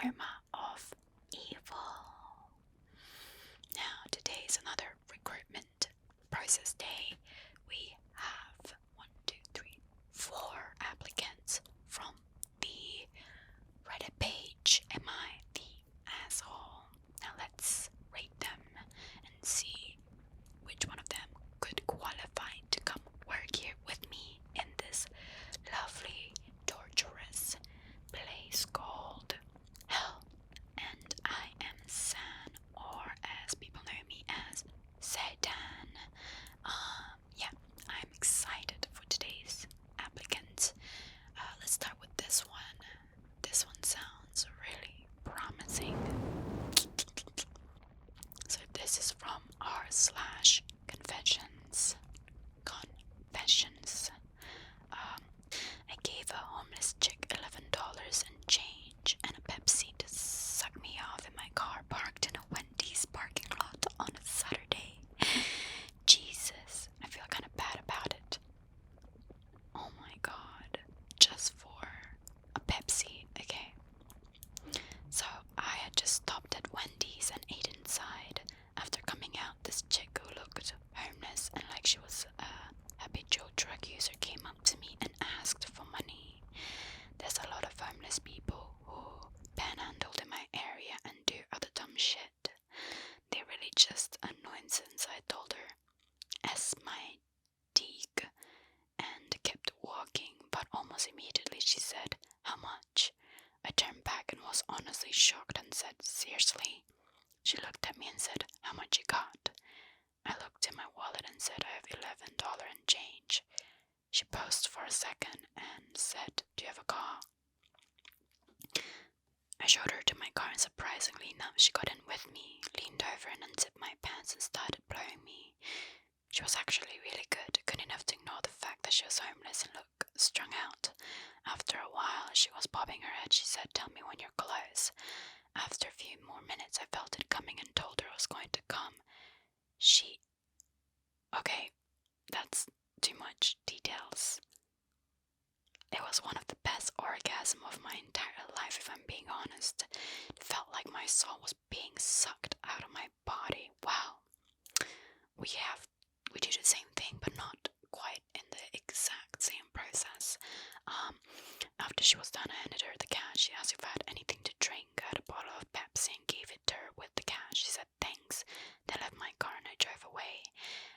aroma of evil. Now, today is another recruitment process day. We have 4 applicants from the Reddit page. Am I the asshole? Now let's rate them and see which one of them could qualify to come work here with me in this lovely, torturous place called Hell. And I am San, or as people know me as Satan. Yeah, I'm excited for today's applicant. Let's start with this one. This one sounds really promising. So this is from r/confessions. I gave a homeless chick $11 and change and a Pepsi to suck me off in my car parked in a Wendy's parking lot on a Saturday. Jesus, I feel kind of bad about it. Oh my god, just for a Pepsi, okay. So I had just stopped at Wendy's and ate inside. After coming out, this chick who looked homeless and like she was a habitual drug user came up to me and asked for money. There's a lot of homeless people who panhandle in my area and do other dumb shit. They're really just a nuisance, I told her, as my dig, and kept walking, but almost immediately she said, "How much?" I turned back and was honestly shocked and said, "Seriously?" She looked at me and said, "How much you got?" I looked in my wallet and said, "I have $11 and change." She paused for a second and said, "Do you have a car?" I showed her to my car, and surprisingly enough, she got in with me, leaned over and unzipped my pants and started blowing me. She was actually really good enough to ignore the fact that she was homeless and looked strung out. After a while, she was bobbing her head. She said, "Tell me when you're close." After a few more minutes, I felt it coming and told her I was going to come. Okay, that's too much details. It was one of the best orgasms of my entire life, if I'm being honest. It felt like my soul was being sucked out of my body. Wow. We do the same thing, but not quite in the exact same process. After she was done, I handed her the cash. She asked if I had anything to drink. I had a bottle of Pepsi and gave it to her with the cash. She said thanks. Then left my car and I drove away.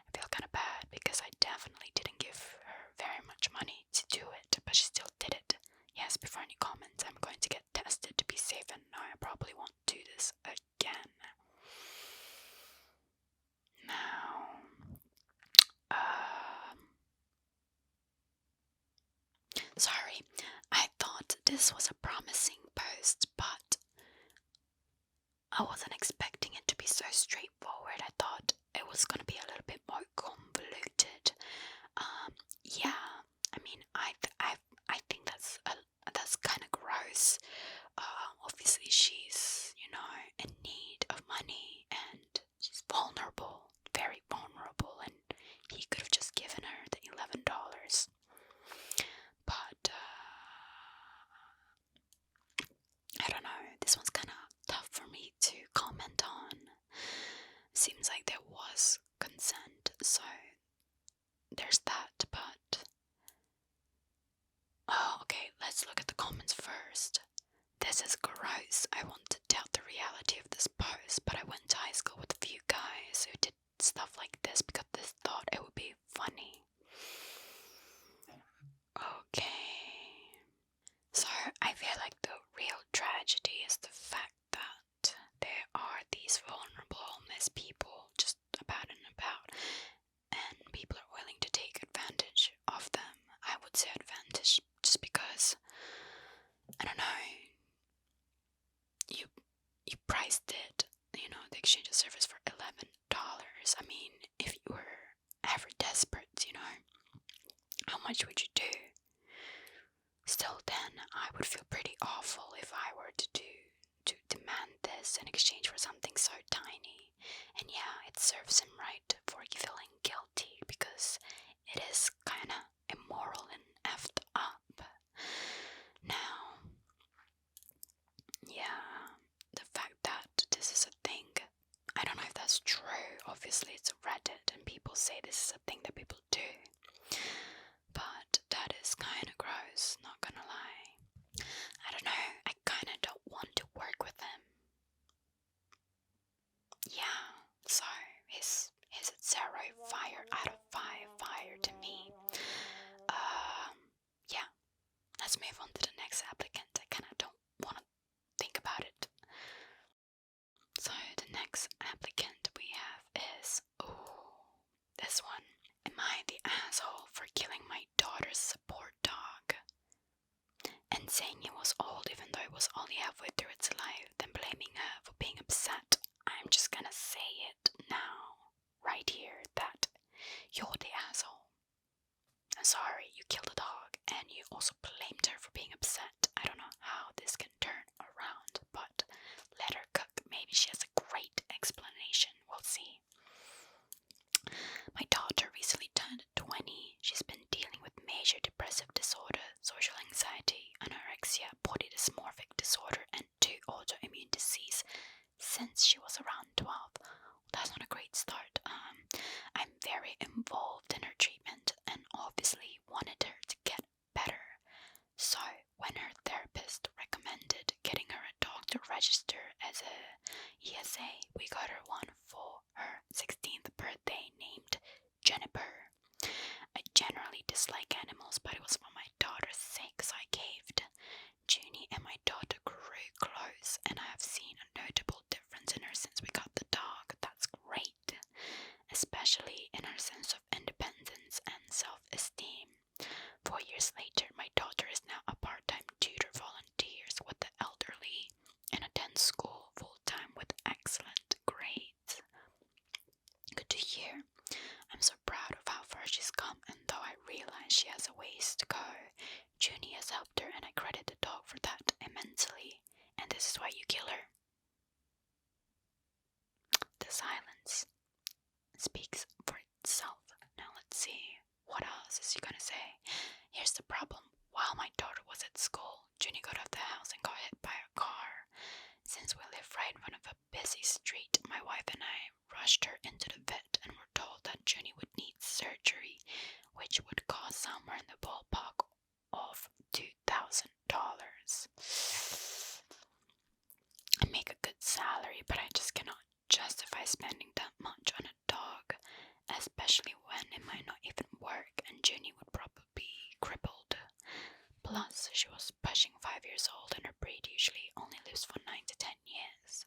I feel kind of bad because I definitely didn't give her very much money to do it, but she still did it. Yes, before any comments, I'm going to get tested to be safe, and no, I probably won't do this again. Now, sorry, I thought this was a promising post, but I wasn't expecting it to be so straightforward. I thought it was going to be a little bit more convoluted. Yeah, I mean, I think that's kind of gross. Obviously she's, in need of money, and she's vulnerable, very vulnerable, and he could have just given her the $11. But, I don't know, this one's kind of tough for me to comment on. Seems like there was consent, so there's that, but... Oh, okay, let's look at the comments first. This is gross. I want to doubt the reality of this post, but I went to high school with a few guys who did stuff like this because they thought it would be funny. Okay. So, I feel like the real tragedy is the fact that there are these vulnerable homeless people just about and about, and people are willing to take advantage of them. I would say advantage just because, I don't know, you priced it, the exchange of service for $11. I mean, if you were ever desperate, how much would you do? Still then, I would feel pretty awful if I were to demand this in exchange for something so tiny. And yeah, it serves him right for feeling guilty because it is kinda immoral and effed up. Now, yeah, saying it was old even though it was only halfway through its life, then blaming her for being upset. I'm just gonna say it now, right here, that you're the asshole. I'm sorry, you killed a dog, and you also blamed her for being upset. I don't know how this can turn around, but let her cook. Maybe she has a great explanation. We'll see. My daughter recently turned 20. She's been dealing with major depressive disorder, social anxiety, anorexia, body dysmorphic disorder, and 2 autoimmune disease since she was around 12. That's not a great start. I'm very involved in her treatment and obviously wanted her to get better. So when her therapist recommended getting her a dog to register as a ESA, we got her one for her 16th birthday named Jennifer. I generally dislike animals, but it was for my daughter's sake, so I caved. Junie and my daughter grew close, and I have seen a notable difference in her since we got the dog. That's great, especially in her sense of independence and self-esteem. 4 years later, my daughter is now a part-time tutor, volunteers with the elderly, and attends school full-time with excellent grades. Good to hear. I'm so proud of how far she's come, and though I realize she has a ways to go, Junie has helped her, and I credit the dog for that immensely. And this is why you kill her. The silence speaks for itself. Now let's see. What else is he gonna say? Here's the problem. While my daughter was at school, Junie got out of the house and got hit by a car. Since we live right in front of a busy street, my wife and I rushed her into the vet and were told that Junie would need surgery, which would cost somewhere in the ballpark of $2,000. I make a good salary, but I just cannot justify spending that much on a dog, especially when it might not even work and Junie would probably be crippled. Plus, she was pushing 5 years old and her breed usually only lives for 9 to 10 years.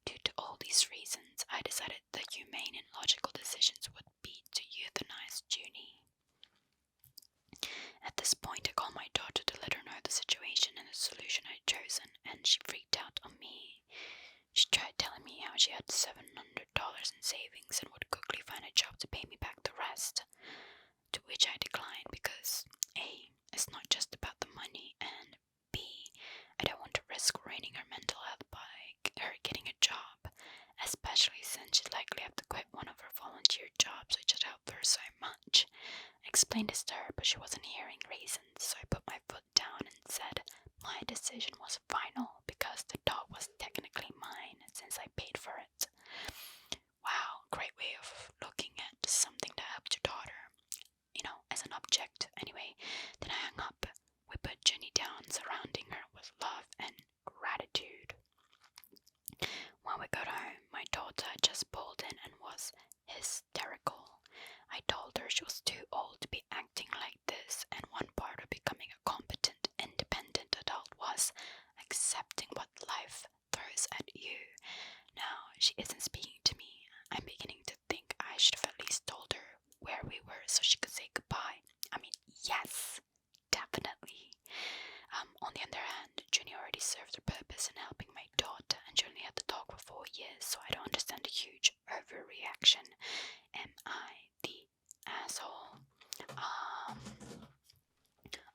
Due to all these reasons, I decided the humane and logical decisions would be to euthanize Junie. At this point, I called my daughter to let her know the situation and the solution I'd chosen, and she freaked out on me. She tried telling me how she had $700 in savings and would quickly find a job to pay me back the rest, to which I declined because A, it's not just about the money, and B, I don't want to risk ruining her mental health by her getting a job, especially since she'd likely have to quit one of her volunteer jobs which had helped her so much. I explained this to her, but she wasn't hearing reasons, so I put my foot down and said my decision was final because the dog was technically mine since I paid for it. Wow, great way of looking at something that helped your daughter, as an object. Anyway, then I hung up. We put Jenny down, surrounding her with love and gratitude. When we got home, my daughter had just pulled in and was hysterical. I told her she was too old to be acting like this, and one part of becoming a competent, independent adult was accepting what life throws at you. Now she isn't speaking to me. I'm beginning to think I should have at least told her where we were so she could say goodbye. I mean, yes, definitely. On the other hand, Junie already served her purpose in helping my daughter, and she only had the dog for 4 years, so I don't understand the huge overreaction. Am I the asshole?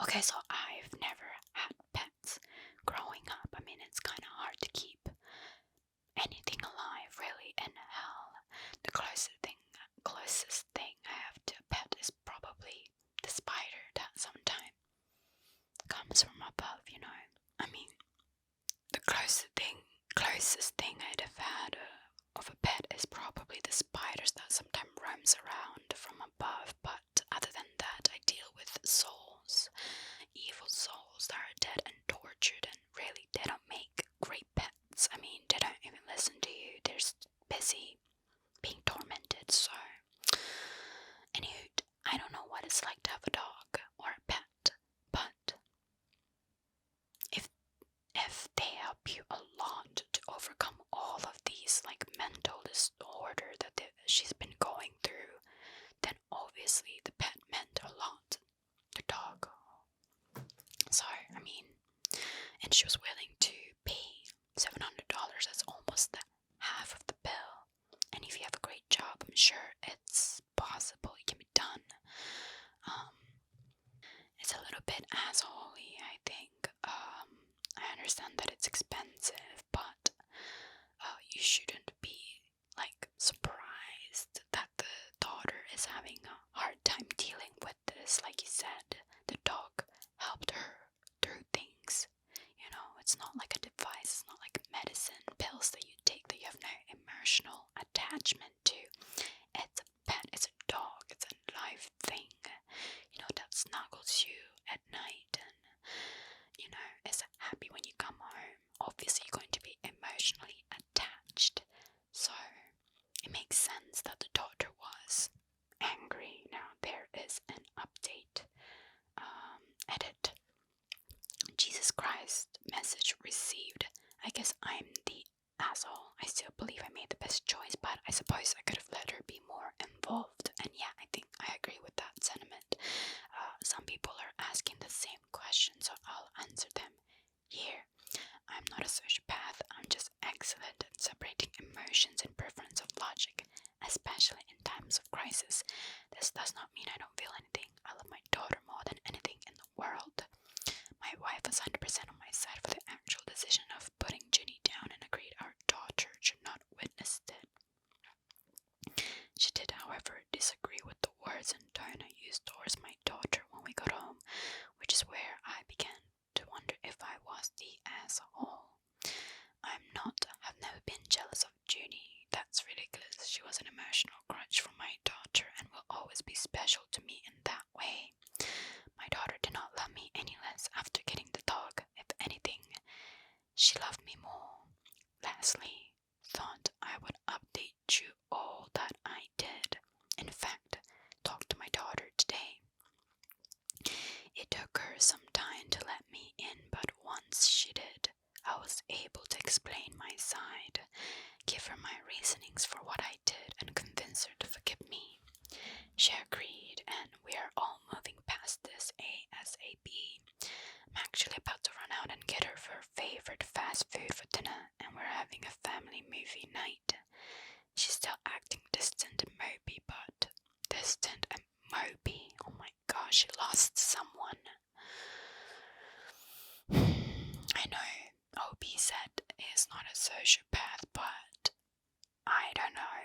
Okay, so I've never had pets growing up. I mean, it's kind of hard to keep anything alive, really, in hell. The closest thing I have to a pet is probably the spider that sometimes comes from above, I mean, the closest thing I'd have had of a pet is probably the spiders that sometimes roams around from above, but other than that, I deal with souls, evil souls that are dead and tortured, and really, they don't make great pets. I mean, they don't even listen to you. They're just busy being tormented, so anywho, I don't know what it's like to have a dog or a pet, but if they help you a lot to overcome all of these mental disorder that she's been going through, then obviously the pet meant a lot. The dog. So, I mean, and she was willing to pay $700. That's almost half of the bill. And if you have a great job, I'm sure it's possible, it can be done. It's a little bit assholey, I think. I understand that it's expensive, but you shouldn't be like surprised that the daughter is having a hard time dealing with this. Like you said, the dog helped her through things. You know, it's not like a device, it's not like medicine, pills that you take that you have no emotional attachment to. It's a pet, it's a dog, it's a live thing, you know, that snuggles you at night and, you know, is happy when you come home. Obviously, you're going to be emotionally attached, so it makes sense that the daughter was angry. Now, there is an update. Edit. Jesus Christ, message received. I guess I'm the asshole. I still believe I made the best choice, but I suppose I could have let her be more involved. And yeah, I think I agree with that sentiment. Some people are asking the same question, so I'll answer them here. I'm not a sociopath. I'm just excellent at separating emotions and preference of logic, especially in times of crisis. This does not mean I don't feel anything. I love my daughter more than anything in the world. My wife was 100% on my side for the actual decision of putting Ginny down and agreed our daughter should not witness it. She did, however, disagree with the words and tone I used towards my daughter when we got home, which is where I began to wonder if I was the asshole. Have never been jealous of Junie. That's ridiculous. She was an emotional crutch for my daughter and will always be special to me in that way. My daughter did not love me any less after getting the dog. If anything, she loved me more. Lastly, thought I would update you all that I did. In fact, talked to my daughter today. It took her some time to let me in, but once she did, I was able to explain my side, give her my reasonings for what I did, and convince her to forgive me. She agreed, and we are all moving past this ASAP. I'm actually about to run out and get her her favorite fast food for dinner, and we're having a family movie night. She's still acting distant and mopey, but distant and mopey. Oh my gosh, she lost someone. I know OB said he's not a sociopath, but I don't know.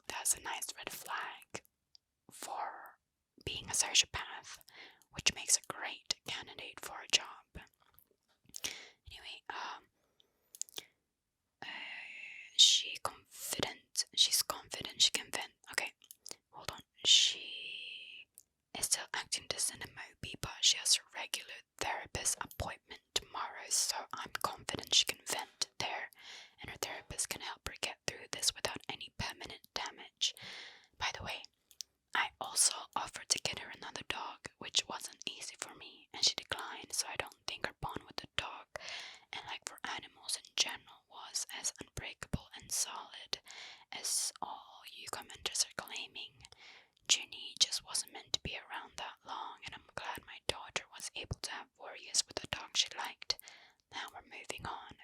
That's a nice red flag for being a sociopath, which makes a great candidate for a job. Anyway, she's confident she can vent. Okay, hold on. She is still acting distant and mopey, but she has a regular therapist appointment tomorrow, so I'm confident she can vent there, and her therapist can help her get through this without any permanent damage. By the way, I also offered to get her another dog, which wasn't easy for me, and she declined, so I don't think her bond with the dog, and like for animals in general, was as unbreakable and solid as all you commenters are claiming. Ginny just wasn't meant to be around that long, and I'm glad my daughter was able to have warriors with a dog she liked. Now we're moving on.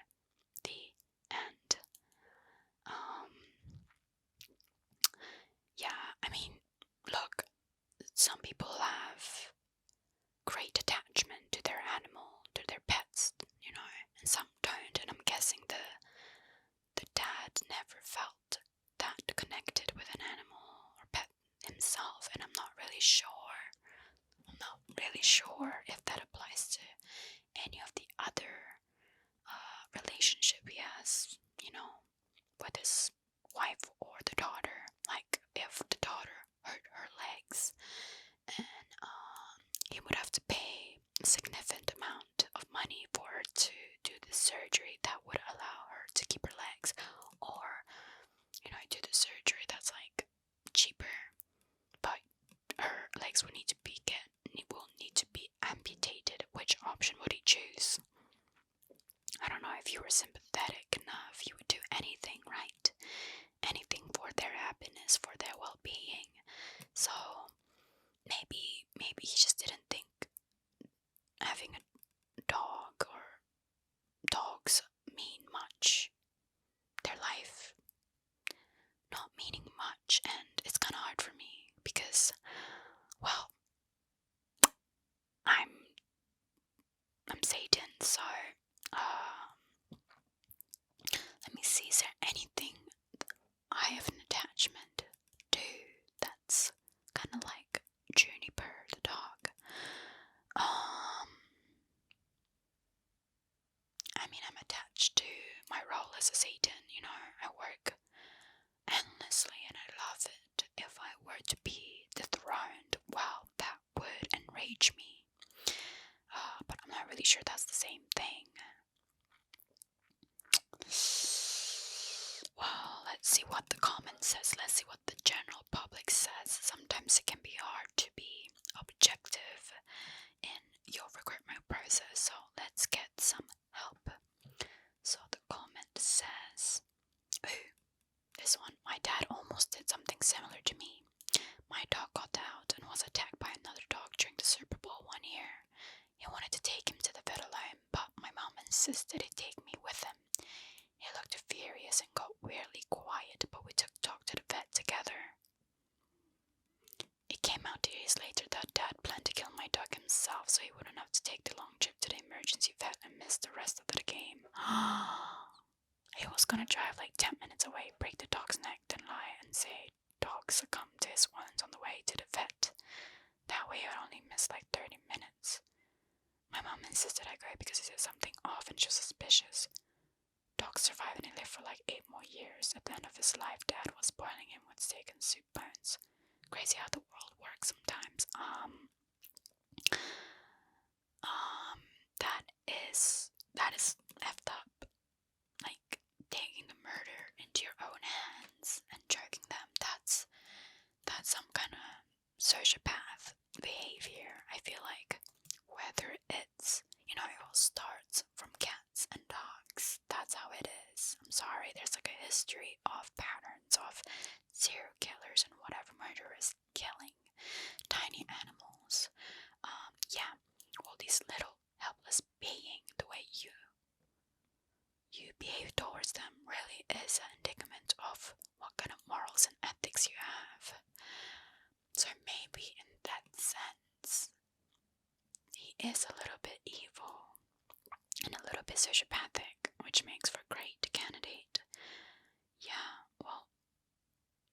The end. Yeah, I mean, look, some people have great attachment to their animal, to their pets, you know, and some don't, and I'm guessing the dad never felt that connected with an animal or pet himself, and I'm not really sure if that applies to any of the other relationship he has, you know, with his wife or the daughter. Like, if the daughter hurt her legs, and he would have to pay a significant amount of money for her to do the surgery that would allow her to keep her legs, or, you know, do the surgery that's like cheaper, but her legs will need to be amputated. Which option would he choose? I don't know. If you were sympathetic enough, you would do anything, right? Anything for their happiness, for their well-being. So maybe he just didn't think having a dog or as a Satan. I work endlessly and I love it. If I were to be dethroned, well, that would enrage me. But I'm not really sure that's the same thing. Well, let's see what the comment says. Let's see what the general public says. Sometimes it can be hard to be objective in your recruitment process, so let's get some help. So the comment says, ooh, this one, my dad almost did something similar to me. My dog got out and was attacked by another dog during the Super Bowl one year. He wanted to take him to the vet alone, but my mom insisted he take me with him. He looked furious and got weirdly quiet, but we took dog to the vet together. It came out 2 years later that Dad planned to kill my dog himself so he wouldn't have to take the long trip to the emergency vet and miss the rest of the game. He was gonna drive like 10 minutes away, break the dog's neck, then lie and say dog succumbed to his wounds on the way to the vet. That way I'd only miss like 30 minutes. My mom insisted I go because he said something off and she was suspicious. Dog survived and he lived for like 8 more years. At the end of his life, Dad was boiling him with steak and soup bones. Crazy how the world works sometimes. That is effed up. Like taking the murder into your own hands and choking them. That's some kind of sociopath behavior. I feel like whether it's it all starts from cats and dogs. That's how it is. I'm sorry, there's like a history of patterns of serial killers and whatever murderers killing tiny animals. All these little helpless beings, the way you behave towards them really is an indicament of what kind of morals and ethics you have. So maybe in that sense, he is a little bit evil and a little bit sociopathic, which makes for a great candidate. Yeah, well,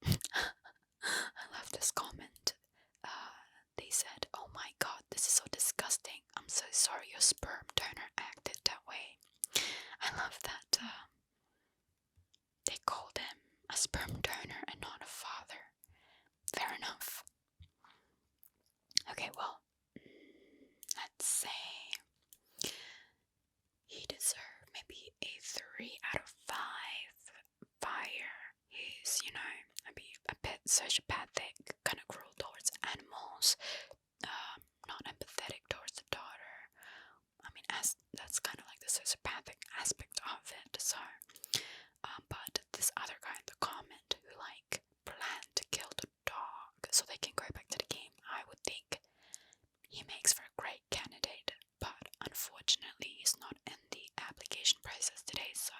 I love this comment. They said, "Oh my god, this is so disgusting. I'm so sorry your sperm donor acted that way." I love that they called him a sperm donor and not a father. Fair enough. Okay, well, let's say he deserved maybe a 3 out of 5 fire. He's, maybe a bit sociopathic, kind of cruel towards animals, not empathetic towards the daughter. I mean, as that's kind of like the sociopathic aspect of it. So, but this other guy in the comment who planned to kill the dog so they can go back to the game, I would think he makes for a great candidate. But unfortunately, he's not in the application process today. So,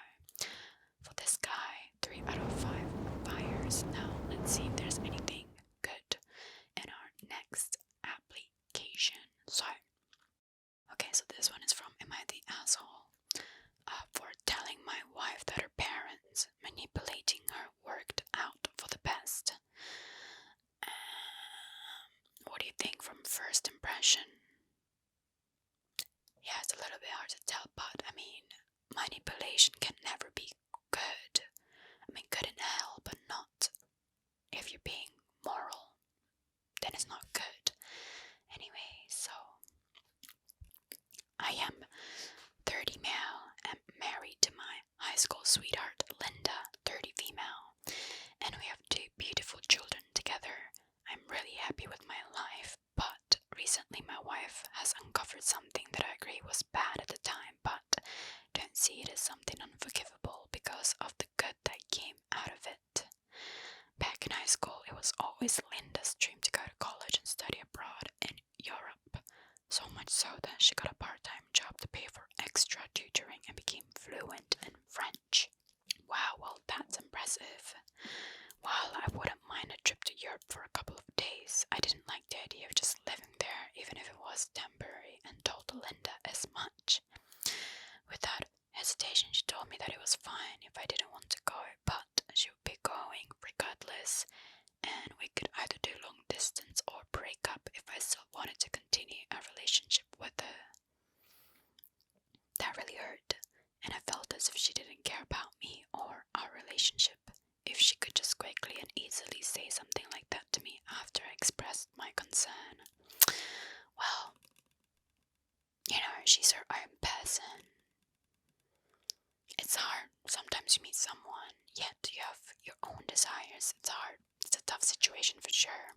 for this guy, 3 out of 5 fires. Now, let's see if there's anything good in our next application. So, okay, so this one is from Am I the Asshole? For telling my wife that her parents manipulating her worked out for the best. What do you think from first impression? Yeah, it's a little bit hard to tell, but I mean, manipulation can never be good. I mean, good in hell, but not if you're being moral. Then it's not good. Anyway, so I am 30 male and married to my high school sweetheart Linda, 30 female, and we have 2 beautiful children together. I'm really happy with my life, but recently my wife has uncovered something that I agree was bad at the time, but don't see it as something unforgivable because of the good that came out of it. Back in high school, it was always Linda's dream to go to college and study abroad in Europe. So much so that she got a part-time job to pay for extra tutoring and became fluent in French. Wow, well, that's impressive. While I wouldn't mind a trip to Europe for a couple of days, I didn't like the idea of just living there, even if it was temporary, and told Linda as much. Without hesitation, she told me that it was fine if I didn't want to go, but she would be going regardless, and we could either do long distance or break up if I still wanted to continue a relationship with her. That really hurt, and I felt as as if she didn't care about me or our relationship. If she could just quickly and easily say something like that to me after I expressed my concern. Well, she's her own person. It's hard. Sometimes you meet someone, yet you have your own desires. It's hard. It's a tough situation for sure.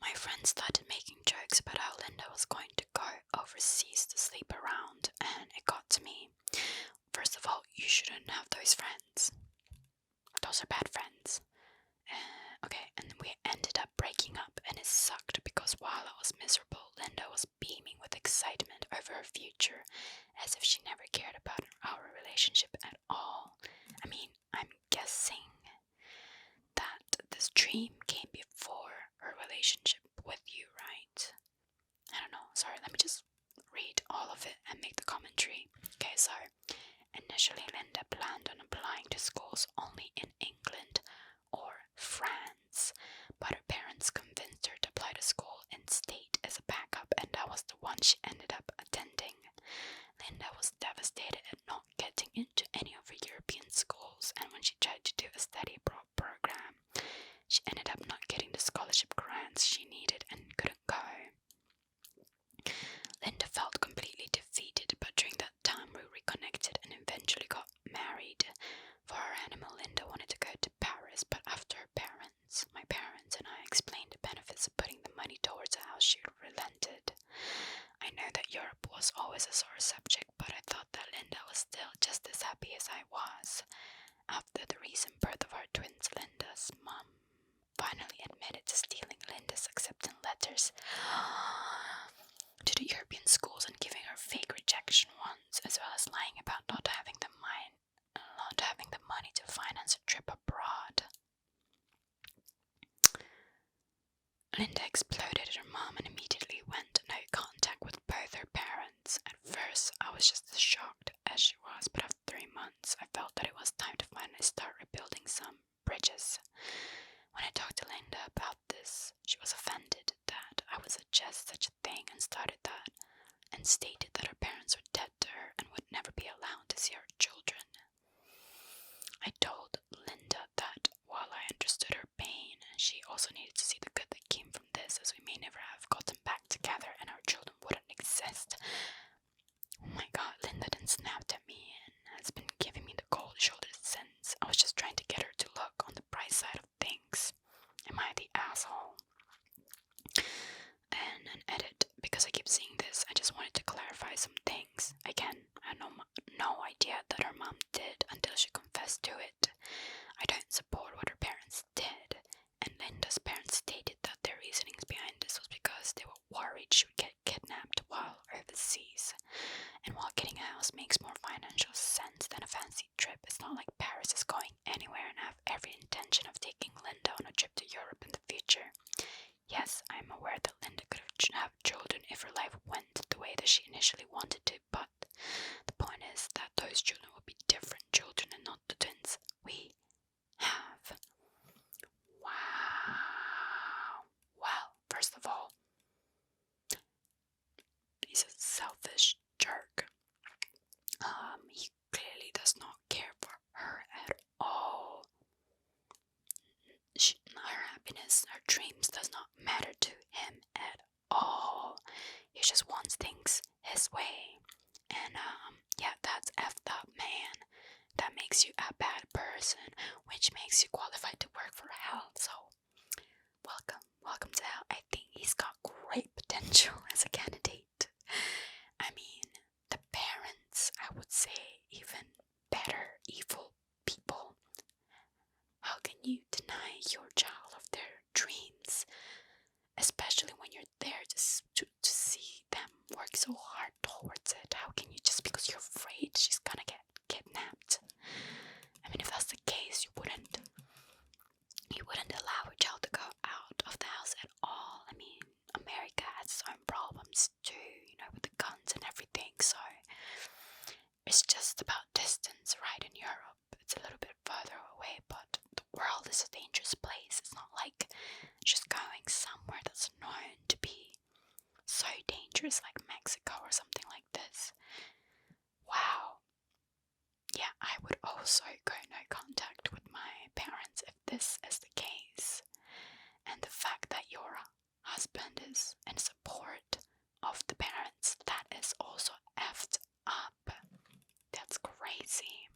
My friends started making jokes about how Linda was going to go overseas to sleep around, and it got to me. First of all, you shouldn't have those friends. Those are bad friends. Okay, and then we ended up breaking up, and it sucked because while I was miserable, Linda was beaming with excitement over her future, as if she never cared about our relationship at all. I mean, I'm guessing that this dream came before her relationship with you, right? I don't know. Sorry, let me just read all of it and make the commentary. Okay, so initially Linda planned on applying to schools only in England or France, but her parents convinced her to apply to school in state as a backup, and that was the one she ended up attending. Linda was devastated at not getting into any of her European schools, and when she tried to do a study abroad program, she ended up not getting the scholarship grants she needed and couldn't go. Linda felt completely defeated, but during that time we reconnected and eventually got married. For our honeymoon, Linda wanted to go to Paris, but after my parents and I explained the benefits of putting the money towards a house, she relented. I know that Europe was always a sore subject, but I thought that Linda was still just as happy as I was. After the recent birth of our twins, Linda's mom finally admitted to stealing Linda's acceptance letters to the European schools and giving her fake rejection ones, as well as lying about not having the money to finance a trip abroad. Linda exploded at her mom and immediately went no contact with both her parents. At first, I was just as shocked as she was, but after 3 months, I felt that it was time to finally start rebuilding some bridges. When I talked to Linda about this, she was offended that I would suggest such a thing and stated that her parents were dead to her and would never be allowed to see her children. I told Linda that while I understood her pain, she also needed to see the good that came from this, as we may never have gotten back together and our children wouldn't exist. Oh my god, Linda then snapped at me and has been giving me the cold shoulder since. I was just trying to get her to look on the bright side of things. Am I the asshole? And an edit, because I keep seeing this, I just wanted to clarify some things. Again, I had no idea that her mom did until she confessed to it. I don't support what her parents did, and Linda's parents stated that their reasonings behind this was because they were worried she would get kidnapped while overseas. And while getting a house makes more financial sense than a fancy trip, it's not like Paris is going anywhere, and I have every intention of taking Linda on a trip to Europe in the future. Yes, I am aware that Linda could have children if her life went the way that she initially wanted to, but the point is that those children will be different children and not the twins we have. Wow. Well, first of all, he's a selfish jerk. He clearly does not care for her at all. Her happiness, her dreams does not matter to him at all. He just wants things his way. And yeah, that's effed up, man. That makes you a bad person, which makes you qualified to work for hell. So welcome to hell. I think he's got great potential as a candidate. I mean, the parents, I would say, even better, evil people. How can you deny your child of their dreams, especially when you're there to see them work so hard towards it? How can you, just because you're afraid she's gonna get kidnapped? I mean, if that's the case, you wouldn't allow a child to go out of the house at all. I mean, America has its own problems too, with the guns and everything, so it's just about distance, right? In Europe, it's a little bit further away, but the world is a dangerous place. It's not like just going somewhere that's known to be so dangerous like Mexico or something like this. Wow. this is the case. And the fact that your husband is in support of the parents, that is also effed up. That's crazy.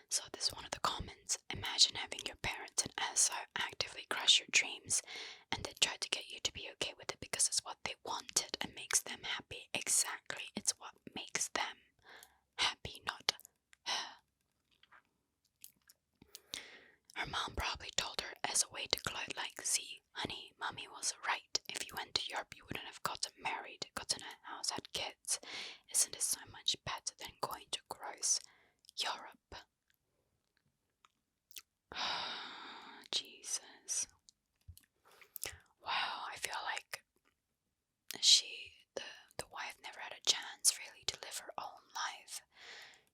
So this is one of the comments. Imagine having your parents and SO actively crush your dreams and they try to get you to be okay with it because it's what they wanted and makes them happy. Exactly. It's what makes them happy, not her. Her mom probably told her as a way to gloat like, see, honey, mommy was right. If you went to Europe, you wouldn't have gotten married, gotten a house, had kids. Isn't it so much better than going to gross Europe? Jesus. Wow, I feel like the wife never had a chance really to live her own life.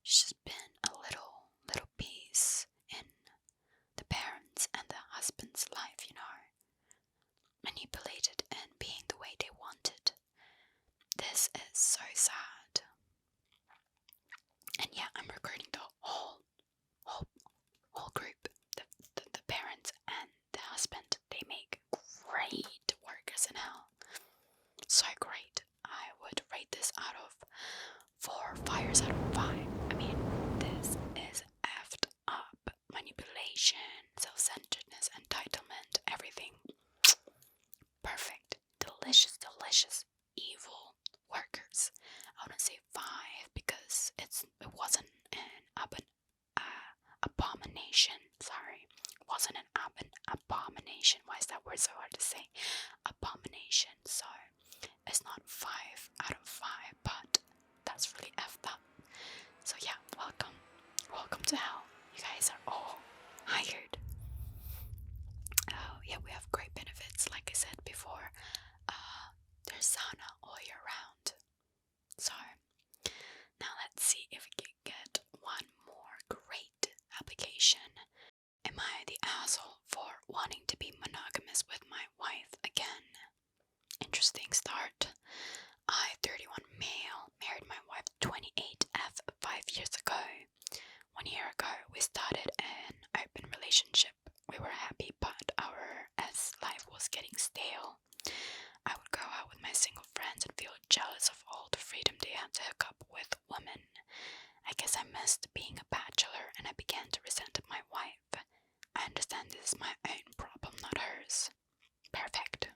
She's just been a little piece in the parents' and the husband's life, you know. Manipulated and being the way they wanted. This is so sad. And yeah, I'm recording the whole group. The parents and the husband, they make great workers in hell. So great. I would rate this out of 4 fires out of 5. I mean, this is effed up. Manipulation, self-centeredness, entitlement, everything. Perfect. Delicious, evil workers. I wouldn't say 5 because it wasn't an abomination. Sorry. It wasn't an abomination. Why is that word so hard to say? Abomination. So it's not 5 out of 5, but that's really effed up. So yeah, welcome to hell. You guys are all hired. Oh yeah, we have great benefits. Like I said before, there's sauna all year round. So now let's see if we can get one more great application. Am I the asshole for wanting to be monogamous with my wife again? Interesting start. I, 31 male, married my wife 28F 5 years ago. 1 year ago, we started an open relationship. We were happy, but our life was getting stale. I would go out with my single friends and feel jealous of all the freedom they had to hook up with women. I guess I missed being a bachelor and I began to resent my wife. I understand this is my own problem, not hers. Perfect.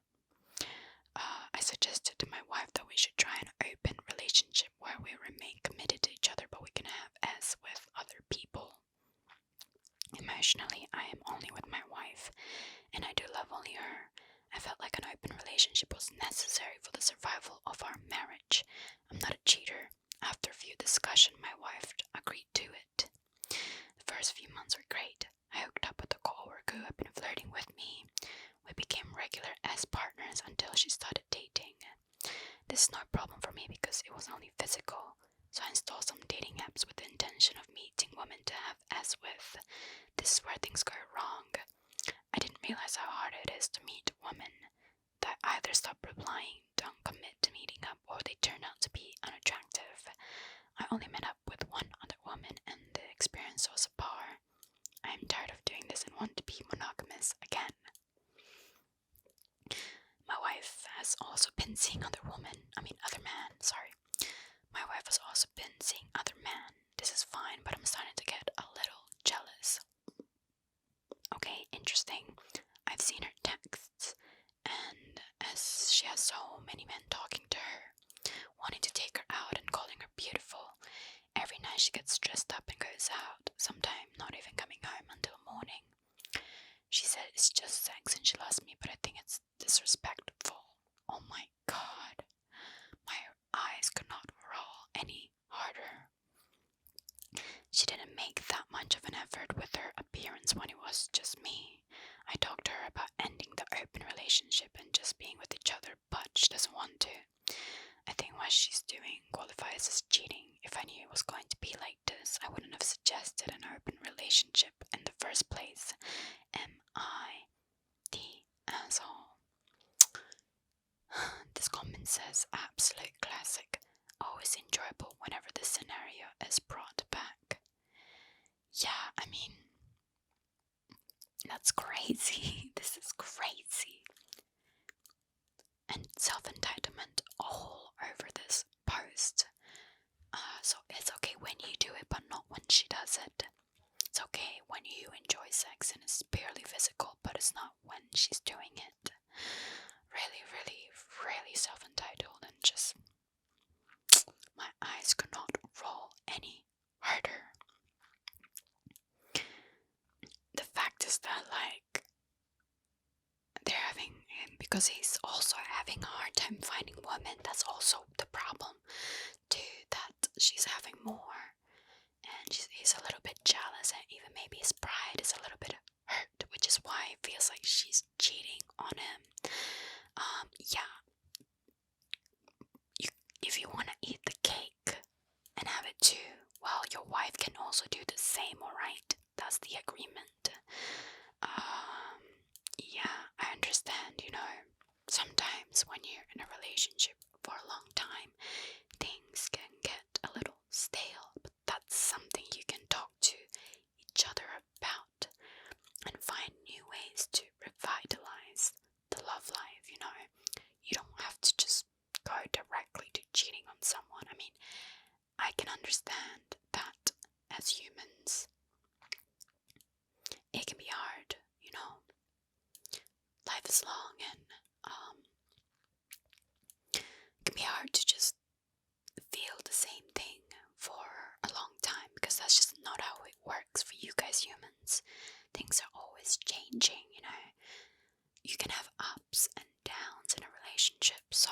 I suggested to my wife that we should try an open relationship where we remain committed to each other but we can have S with other people. Emotionally, I am only with my wife, and I do love only her. I felt like an open relationship was necessary for the survival of our marriage. I'm not a cheater. After a few discussions, my wife agreed to it. The first few months were great. I hooked up with a coworker who had been flirting with me. We became regular as partners until she started dating. This is no problem for me because it was only physical, so I installed some dating apps with the intention of meeting women to have S with. This is where things go wrong. I didn't realize how hard it is to meet women that either stop replying, don't commit to meeting up, or they turn out to be unattractive. I only met up with one other woman and the experience was subpar. I am tired of doing this and want to be monogamous again. My wife has also been seeing other men, sorry. My wife has also been seeing other men. This is fine, but I'm starting to get a little jealous. Okay, interesting. I've seen her texts, and as she has so many men talking to her, wanting to take her out and calling her beautiful. Every night she gets dressed up and goes out, sometimes not even coming home until morning. She said it's just sex and she loves me, but I think it's disrespectful. Oh my god. My eyes could not roll any harder. She didn't make that much of an effort with her appearance when it was just me. I talked to her about ending the open relationship and just being with each other, but she doesn't want to. I think what she's doing qualifies as cheating. If I knew it was going to be like this, I wouldn't have suggested an open relationship in the first place. Am I the asshole? This comment says, absolute classic. Always enjoyable whenever the scenario is brought back. Yeah, I mean, That's crazy. This is crazy. And self-entitlement all over this post. So it's okay when you do it, but not when she does it. It's okay when you enjoy sex and it's purely physical, but it's not when she's doing it. Really, really, really self-entitled, and just my eyes could not roll any harder. The fact is that, like, they're having him because he's also having a hard time finding women. That's also the problem too, that she's having more, and he's a little bit jealous, and even maybe his pride is a little bit hurt, which is why it feels like she's cheating on him. Yeah, if you want to eat the cake and have it too, well, your wife can also do the same, alright? That's the agreement. Yeah, I understand, sometimes when you're in a relationship for a long time, things can get a little stale, but that's something you can talk to each other about and find new ways to revitalize the love life. You don't have to just go directly to cheating on someone. I mean, I can understand that as humans, it can be hard, life is long, and it can be hard to just feel the same thing for a long time, because that's just not how it works for you guys humans. Things are always changing, you can have ups and downs in a relationship, so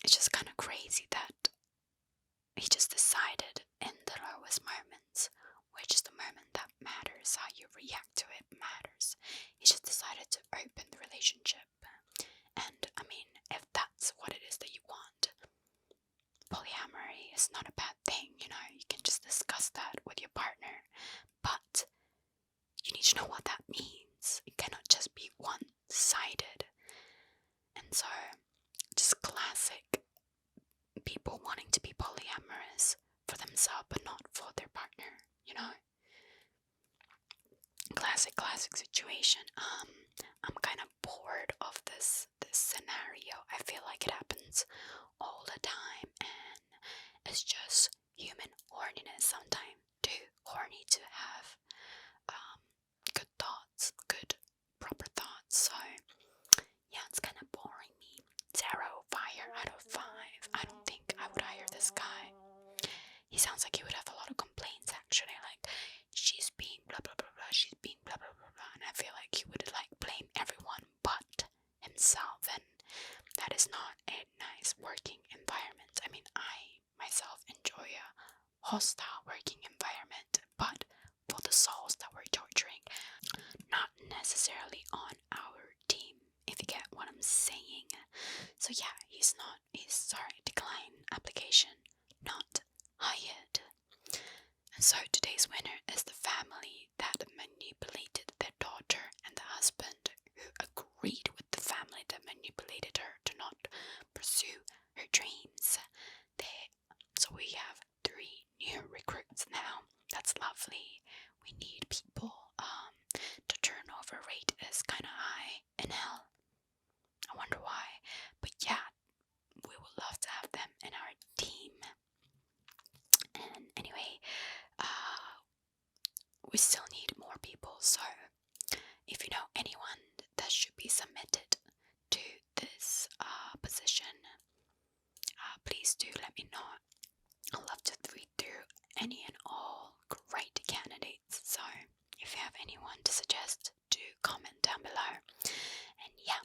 it's just kind of crazy that he just decided in the lowest moments, which is the moment that matters, how you react to it matters. He just decided to open the relationship. And I mean, if that's what it is that you want, polyamory is not a bad thing, you can just discuss that with your partner, but you need to know what that means. It cannot just be one-sided. And so, just classic people wanting to be polyamorous for themselves but not for their partner, Classic situation. I'm kind of bored of this scenario. I feel like it happens all the time, and it's just human horniness sometimes. Too horny to have good thoughts, good proper thoughts. So yeah, it's kind of boring me. 0 fire out of 5. I don't think I would hire this guy. He sounds like he would have a lot of complaints, actually, like, she's being blah blah blah blah, she's being blah blah blah blah, and I feel like he would like blame everyone but himself, and that is not a nice working environment. I mean, I myself enjoy a hostile working environment, but for the souls that we're torturing, not necessarily on our team, if you get what I'm saying. So yeah, he's decline application, not hired. And so today's winner is the family that manipulated their daughter, and the husband who agreed with the family that manipulated her to not pursue her dreams. So we have 3 new recruits now. That's lovely. We need people. The turnover rate is kind of high in hell. I wonder why. But yeah, we would love to have them in our team. And anyway, we still need more people, so if you know anyone that should be submitted to this position, please do let me know. I'd love to read through any and all great candidates, so if you have anyone to suggest, do comment down below. And yeah,